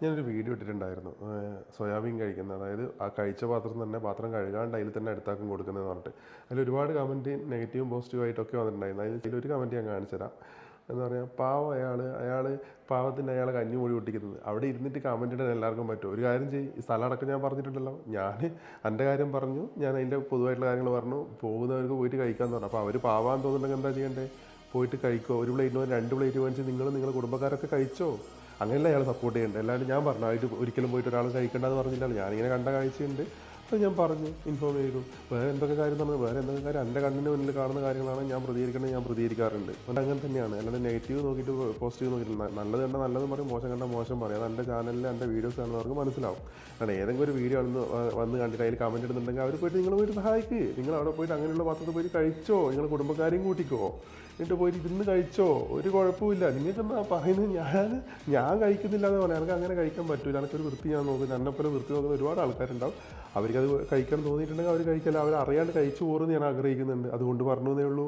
ഞാനൊരു വീഡിയോ ഇട്ടിട്ടുണ്ടായിരുന്നു. സോയാബീൻ കഴിക്കുന്നത്. അതായത് ആ കഴിച്ച പാത്രം തന്നെ പാത്രം കഴുകാണ്ട് അതിൽ തന്നെ എടുത്താക്കും കൊടുക്കുന്നതെന്ന് പറഞ്ഞിട്ട്. അതിൽ ഒരുപാട് കമൻറ്റ് നെഗറ്റീവും പോസിറ്റീവും ആയിട്ടൊക്കെ വന്നിട്ടുണ്ടായിരുന്നു. അതിലൊരു കമൻറ്റ് ഞാൻ കാണിച്ചു തരാം. എന്താ പറയുക, പാവം അയാൾ പാവത്തിന് അയാൾ കഞ്ഞി മൂടി പൊട്ടിക്കുന്നത്. അവിടെ ഇരുന്നിട്ട് കമൻറ്റ് ഇടാൻ എല്ലാവർക്കും പറ്റും. ഒരു കാര്യം ചെയ്യും, ഈ സ്ഥലം അടക്കം ഞാൻ പറഞ്ഞിട്ടുണ്ടല്ലോ. ഞാൻ എൻ്റെ കാര്യം പറഞ്ഞു, ഞാൻ അതിൻ്റെ പൊതുവായിട്ടുള്ള കാര്യങ്ങൾ പറഞ്ഞു, പോകുന്നവർക്ക് പോയിട്ട് കഴിക്കാമെന്ന് പറഞ്ഞു. അപ്പോൾ അവർ പാവാന്ന് തോന്നുന്നുണ്ടെങ്കിൽ എന്താ ചെയ്യേണ്ടത്? പോയിട്ട് കഴിക്കോ. ഒരു പ്ലേറ്റിന് 2 പ്ലേറ്റ് മേടിച്ച് നിങ്ങളുടെ കുടുംബക്കാരൊക്കെ കഴിച്ചോ. അങ്ങനെയല്ല അയാൾ സപ്പോർട്ട് ചെയ്യേണ്ടത്. അല്ലാണ്ട് ഞാൻ പറഞ്ഞു ആയിട്ട് ഒരിക്കലും പോയിട്ട് ഒരാൾ കഴിക്കേണ്ടതെന്ന് പറഞ്ഞില്ലല്ലോ. ഞാനിങ്ങനെ കണ്ട കാഴ്ചയുണ്ട്, അപ്പോൾ ഞാൻ പറഞ്ഞു, ഇൻഫോം ചെയ്തു. വേറെ എന്തൊക്കെ കാര്യം പറഞ്ഞത്, വേറെ എന്തൊക്കെ കാര്യം എൻ്റെ കണ്ണിന് മുന്നിൽ കാണുന്ന കാര്യങ്ങളാണ് ഞാൻ പ്രതികരിക്കേണ്ടത്. ഞാൻ പ്രതികരിക്കാറുണ്ട്. അതുകൊണ്ട് അങ്ങനെ തന്നെയാണ്. അല്ലാണ്ട് നെഗറ്റീവ് നോക്കിയിട്ട് പോസിറ്റീവ് നോക്കിയിട്ടില്ല. നല്ലത് കണ്ടാൽ നല്ലതും പറയും, മോശം കണ്ടാൽ മോശം പറയും. അത് എൻ്റെ ചാനലിൽ എൻ്റെ വീഡിയോസ് കാണുന്നവർക്ക് മനസ്സിലാവും. കാരണം ഏതെങ്കിലും ഒരു വീഡിയോ വന്ന് കണ്ടിട്ട് അതിൽ കമൻറ്റ് ഇടുന്നുണ്ടെങ്കിൽ അവർ പോയിട്ട് നിങ്ങൾ പോയിട്ട് സഹായിക്ക്. നിങ്ങൾ അവിടെ പോയിട്ട് അങ്ങനെയുള്ള പാത്രത്തിൽ പോയിട്ട് കഴിച്ചോ. നിങ്ങൾ കുടുംബക്കാരെയും കൂട്ടിക്കോ, എന്നിട്ട് പോയിട്ട് ഇരുന്ന് കഴിച്ചോ. ഒരു കുഴപ്പമില്ല. നിങ്ങൾക്ക് എന്താ പറയുന്നത്? ഞാൻ കഴിക്കുന്നില്ല എന്ന് പറയാം. എനിക്ക് അങ്ങനെ കഴിക്കാൻ പറ്റില്ല. എനിക്കൊരു വൃത്തി ഞാൻ നോക്കുന്നത്. എന്നെപ്പോലെ വൃത്തി നോക്കുന്ന ഒരുപാട് ആൾക്കാരുണ്ടാവും. അവർക്കത് കഴിക്കാൻ തോന്നിയിട്ടുണ്ടെങ്കിൽ അവർ കഴിക്കില്ല. അവർ അറിയാണ്ട് കഴിച്ചു പോറുമെന്ന് ഞാൻ ആഗ്രഹിക്കുന്നുണ്ട്. അതുകൊണ്ട് പറഞ്ഞു എന്നേ ഉള്ളൂ.